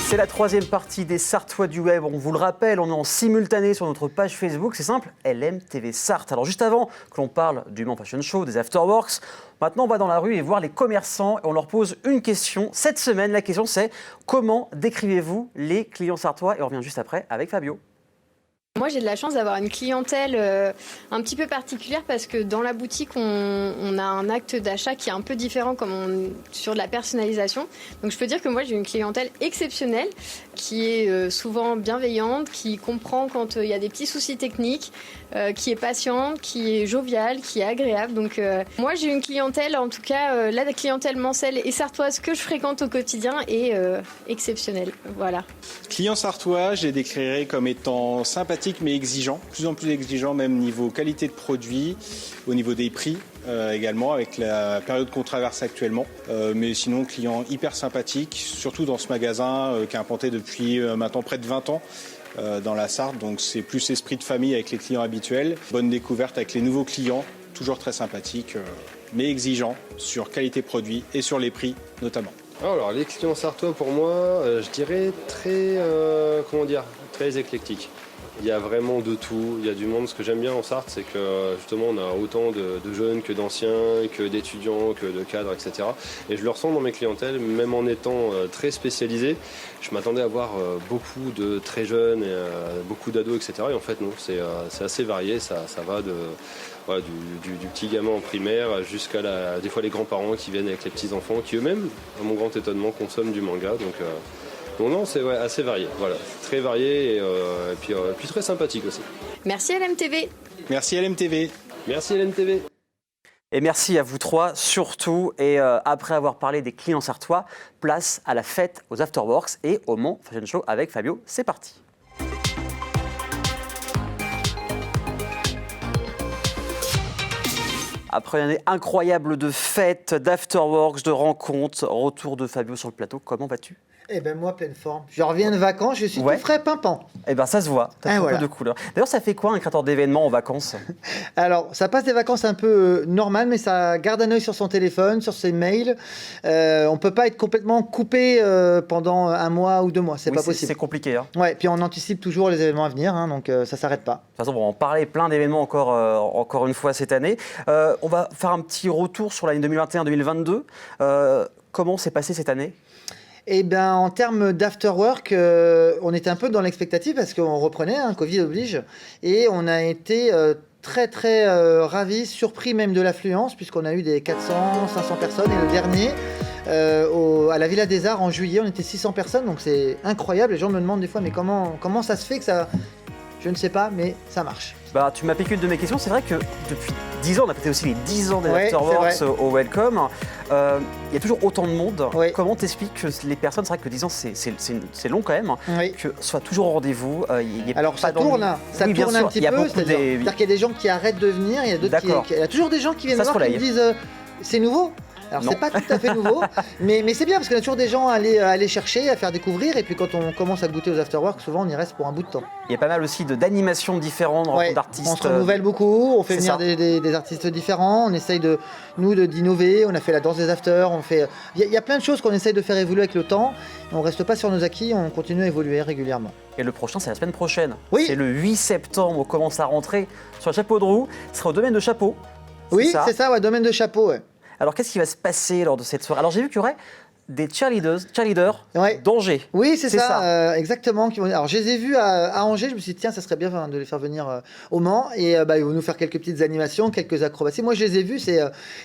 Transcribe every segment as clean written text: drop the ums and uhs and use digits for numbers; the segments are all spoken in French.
C'est la troisième partie des Sartois du web. On vous le rappelle, on est en simultané sur notre page Facebook. C'est simple, LMTV Sarthe. Alors juste avant que l'on parle du Mans Fashion Show, des Afterworks, maintenant on va dans la rue et voir les commerçants et on leur pose une question. Cette semaine, la question c'est comment décrivez-vous les clients sartois? Et on revient juste après avec Fabio. Moi, j'ai de la chance d'avoir une clientèle un petit peu particulière parce que dans la boutique, on a un acte d'achat qui est un peu différent sur de la personnalisation. Donc, je peux dire que moi, j'ai une clientèle exceptionnelle qui est souvent bienveillante, qui comprend quand il y a des petits soucis techniques, qui est patiente, qui est joviale, qui est agréable. Donc, moi, j'ai une clientèle, en tout cas, la clientèle mancelle et sartoise que je fréquente au quotidien est exceptionnelle. Voilà. Client sartois, je les décrirais comme étant sympathiques mais exigeants, de plus en plus exigeants, même niveau qualité de produit, au niveau des prix également, avec la période qu'on traverse actuellement. Mais sinon, client hyper sympathique, surtout dans ce magasin qui est implanté depuis maintenant près de 20 ans. Dans la Sarthe, donc c'est plus esprit de famille avec les clients habituels. Bonne découverte avec les nouveaux clients, toujours très sympathiques, mais exigeants sur qualité produit et sur les prix notamment. Alors les clients sartois pour moi, je dirais très éclectiques. Il y a vraiment de tout, il y a du monde. Ce que j'aime bien en Sarthe, c'est que justement on a autant de jeunes que d'anciens, que d'étudiants, que de cadres, etc. Et je le ressens dans mes clientèles, même en étant très spécialisé. Je m'attendais à voir beaucoup de très jeunes, et, beaucoup d'ados, etc. Et en fait non, c'est assez varié, ça va du petit gamin en primaire jusqu'à des fois les grands-parents qui viennent avec les petits-enfants, qui eux-mêmes, à mon grand étonnement, consomment du manga. Donc non, c'est assez varié, voilà, très varié et puis très sympathique aussi. Merci LMTV. Merci LMTV. Merci LMTV. Et merci à vous trois, surtout. Et après avoir parlé des clients sartois, place à la fête, aux Afterworks et au Mans Fashion Show avec Fabio. C'est parti. Après une année incroyable de fêtes, d'afterworks, de rencontres, retour de Fabio sur le plateau, comment vas-tu? Eh ben moi, pleine forme. Je reviens de vacances, je suis tout frais pimpant. Eh ben ça se voit, t'as un peu de couleur. D'ailleurs, ça fait quoi un créateur d'événements en vacances? Alors, ça passe des vacances un peu normales, mais ça garde un œil sur son téléphone, sur ses mails. On ne peut pas être complètement coupé pendant un mois ou 2 mois, c'est pas possible. C'est compliqué. Hein. Ouais, puis on anticipe toujours les événements à venir, hein, donc ça ne s'arrête pas. De toute façon, on va en parler, plein d'événements encore une fois cette année. On va faire un petit retour sur l'année 2021-2022. Comment s'est passée cette année? Eh bien, en termes d'afterwork, on était un peu dans l'expectative parce qu'on reprenait, hein, Covid oblige, et on a été très ravis, surpris même de l'affluence, puisqu'on a eu des 400, 500 personnes, et le dernier, à la Villa des Arts en juillet, on était 600 personnes, donc c'est incroyable. Les gens me demandent des fois, mais comment ça se fait que ça... Je ne sais pas, mais ça marche. Bah, tu m'as piqué une de mes questions. C'est vrai que depuis 10 ans, on a fêté aussi les 10 ans des Afterworks au Welcome. Il y a toujours autant de monde. Oui. Comment t'expliques que les personnes, c'est vrai que 10 ans, c'est long quand même, que soit toujours au rendez-vous. Alors ça tourne un petit peu, c'est-à-dire qu'il y a des gens qui arrêtent de venir, il y a d'autres il y a toujours des gens qui viennent voir qui me disent c'est nouveau. Alors c'est pas tout à fait nouveau, mais c'est bien parce qu'il y a toujours des gens à aller chercher, à faire découvrir, et puis quand on commence à goûter aux afterworks, souvent on y reste pour un bout de temps. Il y a pas mal aussi d'animations différentes, de rencontres d'artistes. On se renouvelle beaucoup, on fait venir des artistes différents, on essaye d'innover, on a fait la danse des afters, il y a plein de choses qu'on essaye de faire évoluer avec le temps, on reste pas sur nos acquis, on continue à évoluer régulièrement. Et le prochain, c'est la semaine prochaine. Oui. C'est le 8 septembre, on commence à rentrer sur le chapeau de roue, ce sera au domaine de Chapeau. Oui, c'est ça, domaine de Chapeau, ouais. Alors, qu'est-ce qui va se passer lors de cette soirée? Alors, j'ai vu qu'il y aurait des cheerleaders d'Angers. Oui, c'est ça. Exactement. Alors, je les ai vus à Angers. Je me suis dit, tiens, ça serait bien de les faire venir au Mans. Et ils vont nous faire quelques petites animations, quelques acrobaties. Moi, je les ai vus.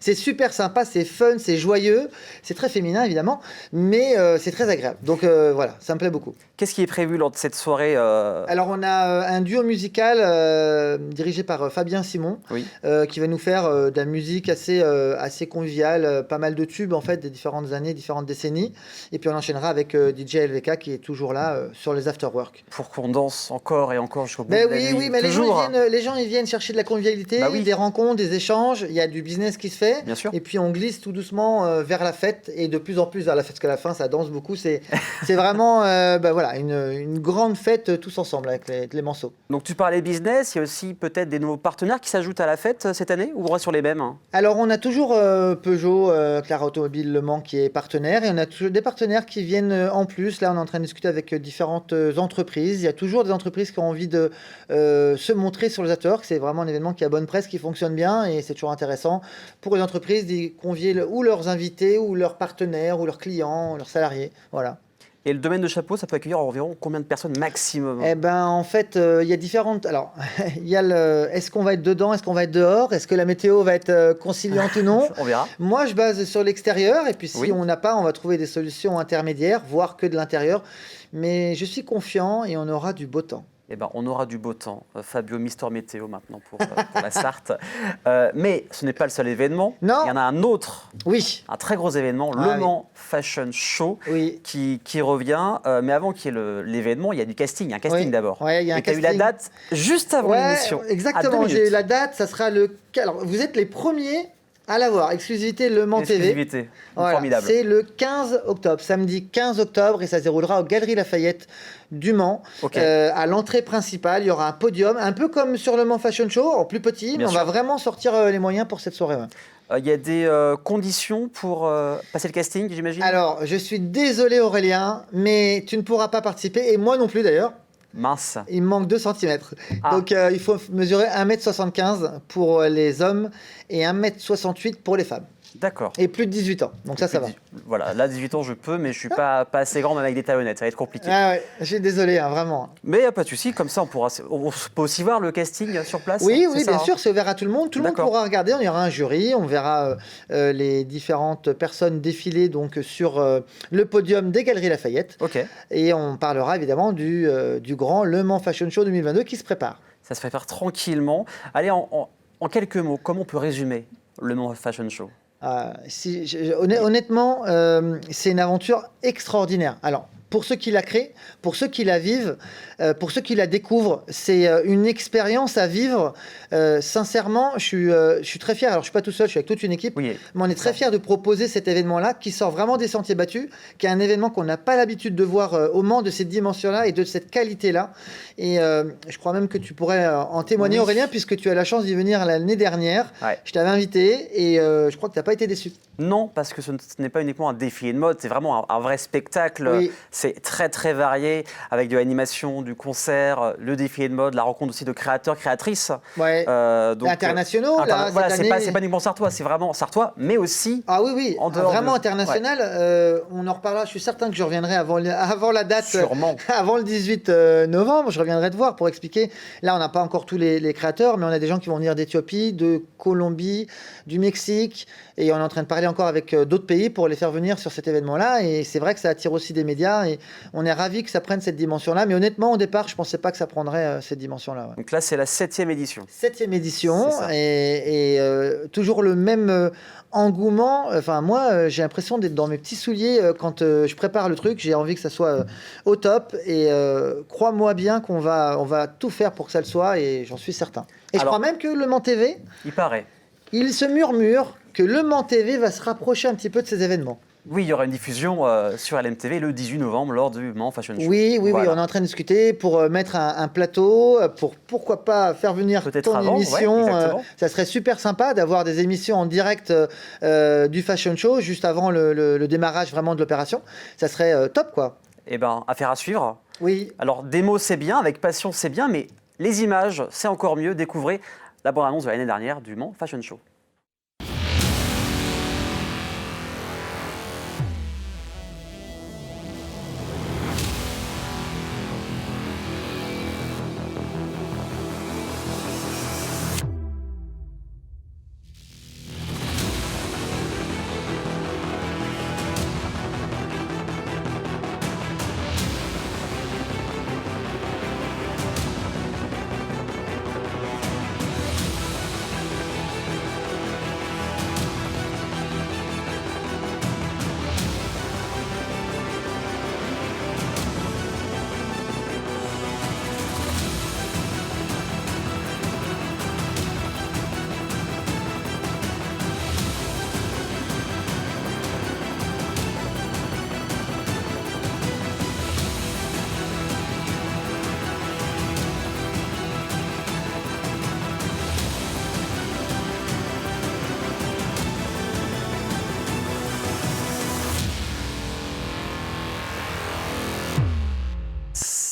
C'est super sympa, c'est fun, c'est joyeux. C'est très féminin, évidemment. Mais c'est très agréable. Donc, voilà, ça me plaît beaucoup. Qu'est-ce qui est prévu lors de cette soirée Alors, on a un duo musical dirigé par Fabien Simon, qui va nous faire de la musique assez conviviale, pas mal de tubes, en fait, des différentes années, différentes décennies. Et puis, on enchaînera avec DJ LVK, qui est toujours là sur les afterworks. Pour qu'on danse encore et encore jusqu'au bout de la nuit. Oui, mais les gens, ils viennent chercher de la convivialité, des rencontres, des échanges. Il y a du business qui se fait. Bien sûr. Et puis, on glisse tout doucement vers la fête, et de plus en plus vers la fête, parce qu'à la fin, ça danse beaucoup. C'est vraiment... voilà, une grande fête tous ensemble avec les Manceaux. Donc tu parlais business, il y a aussi peut-être des nouveaux partenaires qui s'ajoutent à la fête cette année, ou on reste sur les mêmes? Alors on a toujours Peugeot, Clara Automobile Le Mans qui est partenaire. partenaires et on a toujours des partenaires qui viennent en plus. Là, on est en train de discuter avec différentes entreprises. Il y a toujours des entreprises qui ont envie de se montrer sur les Afterworks. C'est vraiment un événement qui a bonne presse, qui fonctionne bien et c'est toujours intéressant pour les entreprises d'y convier ou leurs invités ou leurs partenaires ou leurs clients, leurs salariés. Voilà. Et le domaine de chapeau, ça peut accueillir environ combien de personnes maximum? Eh ben, en fait, il y a différentes. Alors, il y a est-ce qu'on va être dedans, est-ce qu'on va être dehors, est-ce que la météo va être conciliante ou non? On verra. Moi, je base sur l'extérieur, et puis si Oui. on n'a pas, on va trouver des solutions intermédiaires, voire que de l'intérieur. Mais je suis confiant et on aura du beau temps. Eh ben, on aura du beau temps. Fabio, Mister Météo maintenant pour la Sarthe. Mais ce n'est pas le seul événement. Non. Il y en a un autre, Oui, un très gros événement, Ah Le Mans Fashion Show, oui. qui revient. Mais avant qu'il y ait l'événement, il y a du casting. Un casting Oui. d'abord. Ouais, il y a un Et tu as eu la casting. date juste avant Ouais, l'émission. exactement. À 2 J'ai minutes. la date, ça sera le. Alors, vous êtes les premiers à l'avoir. Exclusivité Le Mans TV. Exclusivité. Voilà, Formidable. c'est le 15 octobre, samedi 15 octobre, et ça se déroulera aux Galeries Lafayette du Mans. Ok. À l'entrée principale, il y aura un podium, un peu comme sur le Mans Fashion Show, en plus petit, mais Bien on sûr. va vraiment sortir les moyens pour cette soirée. Ouais. Il y a des conditions pour passer le casting, j'imagine. Alors, je suis désolé Aurélien, mais tu ne pourras pas participer, et moi non plus d'ailleurs. Mince. Il me manque 2 cm. Ah. Donc, il faut mesurer 1m75 pour les hommes et 1m68 pour les femmes. D'accord. Et plus de 18 ans. Donc ça va. Voilà, là, 18 ans, je peux, mais je ne suis pas assez grand, même avec des talonnettes. Ça va être compliqué. Ah ouais, je suis désolé, hein, vraiment. Mais il n'y a pas de souci, comme ça, on peut aussi voir le casting sur place. Oui, c'est oui, ça, bien hein. sûr, c'est ouvert à tout le monde. Tout le monde D'accord. pourra regarder. Il y aura un jury. On verra les différentes personnes défiler donc, sur le podium des Galeries Lafayette. Ok, Et on parlera évidemment du grand Le Mans Fashion Show 2022 qui se prépare. ça se fait faire tranquillement. Allez, en quelques mots, comment on peut résumer le Mans Fashion Show? Honnêtement, c'est une aventure extraordinaire. Alors, pour ceux qui la créent, pour ceux qui la vivent, pour ceux qui la découvrent, c'est une expérience à vivre. Sincèrement, je suis très fier. Alors, je suis pas tout seul, je suis avec toute une équipe. Oui, Mais on est très fiers de proposer cet événement-là qui sort vraiment des sentiers battus, qui est un événement qu'on n'a pas l'habitude de voir au Mans de cette dimension-là et de cette qualité-là. Et je crois même que tu pourrais en témoigner, Oui. Aurélien, puisque tu as la chance d'y venir l'année dernière. Ouais. Je t'avais invité et je crois que tu n'as pas été déçu. non, parce que ce n'est pas uniquement un défilé de mode, c'est vraiment un vrai spectacle. Oui. C'est très, très varié, avec de l'animation, du concert, le défilé de mode, la rencontre aussi de créateurs, créatrices. Ouais. Donc, Internationaux, là, voilà, cette c'est pas année. uniquement sartois, c'est vraiment sartois, mais aussi Ah oui, oui, en dehors vraiment de- international. On en reparlera. Je suis certain que je reviendrai avant la date, sûrement. avant le 18 novembre. Je reviendrai te voir pour expliquer. Là, on n'a pas encore tous les créateurs, mais on a des gens qui vont venir d'Éthiopie, de Colombie, du Mexique. Et on est en train de parler encore avec d'autres pays pour les faire venir sur cet événement-là. Et c'est vrai que ça attire aussi des médias. Et on est ravis que ça prenne cette dimension-là. Mais honnêtement, au départ, je ne pensais pas que ça prendrait cette dimension-là. Ouais. Donc là, c'est la 7e édition. 7e édition C'est ça. et toujours le même engouement. Enfin, moi, j'ai l'impression d'être dans mes petits souliers quand je prépare le truc. J'ai envie que ça soit au top et crois-moi bien qu'on on va tout faire pour que ça le soit et j'en suis certain. Et je Alors- crois même que Le Mans TV, Il paraît. il se murmure que Le Mans TV va se rapprocher un petit peu de ces événements. Oui, il y aura une diffusion sur LMTV le 18 novembre lors du Mans Fashion Show. Oui, Voilà. on est en train de discuter pour mettre un plateau, pour pourquoi pas faire venir Peut-être ton avant, ouais, émission. exactement. Ça serait super sympa d'avoir des émissions en direct du Fashion Show juste avant le démarrage vraiment de l'opération. Ça serait top, quoi. Eh bien, affaire à suivre. Oui, Alors, des mots, c'est bien, avec passion, c'est bien, mais les images, c'est encore mieux. Découvrez la bande-annonce de l'année dernière du Mans Fashion Show.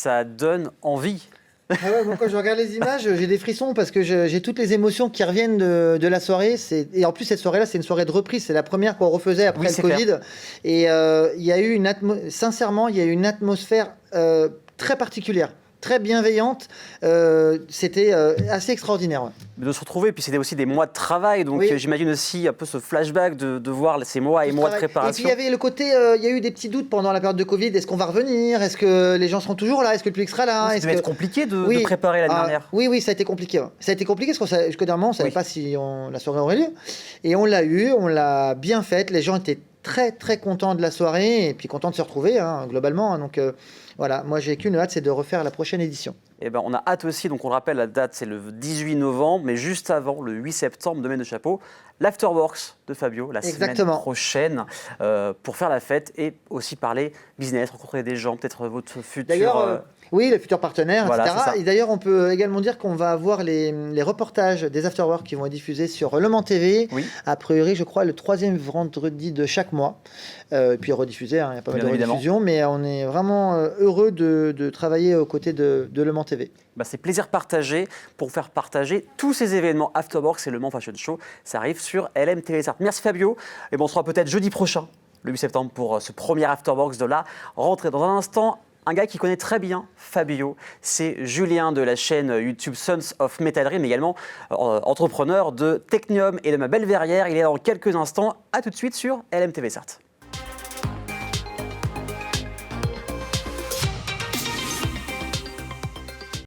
ça donne envie. Ah ouais, moi, quand je regarde les images, j'ai des frissons parce que j'ai toutes les émotions qui reviennent de la soirée. Et en plus, cette soirée-là, c'est une soirée de reprise. C'est la première qu'on refaisait après Oui, le c'est Covid. Et il y a eu sincèrement, il y a eu une atmosphère très particulière, très bienveillante. C'était assez extraordinaire. Ouais. De se retrouver, puis c'était aussi des mois de travail, donc Oui. J'imagine aussi un peu ce flashback de voir ces mois et mois de Et puis préparation. il y avait le côté, il y a eu des petits doutes pendant la période de Covid. Est-ce qu'on va revenir? Est-ce que les gens seront toujours là? Est-ce que le public sera là? Ça Est-ce devait que... être compliqué de Oui. préparer l'année dernière. Oui, ça a été compliqué. Ouais. Ça a été compliqué parce jusqu'au dernier moment, on ne savait Oui. pas si la soirée aurait lieu. Et on l'a eu, on l'a bien faite. Les gens étaient très, très contents de la soirée et puis contents de se retrouver, hein, globalement. Hein. Donc voilà, moi j'ai qu'une hâte, c'est de refaire la prochaine édition. Eh ben, on a hâte aussi, donc on le rappelle, la date c'est le 18 novembre, mais juste avant, le 8 septembre, domaine de Chapeau, l'Afterworks de Fabio, la Exactement. semaine prochaine, pour faire la fête et aussi parler business, rencontrer des gens, peut-être votre futur... D'ailleurs, oui, les futurs partenaires, Voilà, etc. c'est ça. Et d'ailleurs, on peut également dire qu'on va avoir les reportages des Afterworks qui vont être diffusés sur Le Mans TV, Oui. a priori, je crois, le 3e vendredi de chaque mois. Et puis rediffusés, hein, il y a pas mal Bien de évidemment. rediffusions, mais on est vraiment heureux de travailler aux côtés de Le Mans TV. Bah, c'est plaisir partagé pour faire partager tous ces événements Afterworks et le Mans Fashion Show. Ça arrive sur LM TV Sarthe. Merci Fabio. Et bon, on se revoit peut-être jeudi prochain, le 8 septembre, pour ce premier Afterworks de la rentrée. Dans un instant, un gars qui connaît très bien Fabio, c'est Julien de la chaîne YouTube Sons of Metal Dream, mais également entrepreneur de Technium et de Ma Belle Verrière. Il est là dans quelques instants. À tout de suite sur LM TV Sarthe.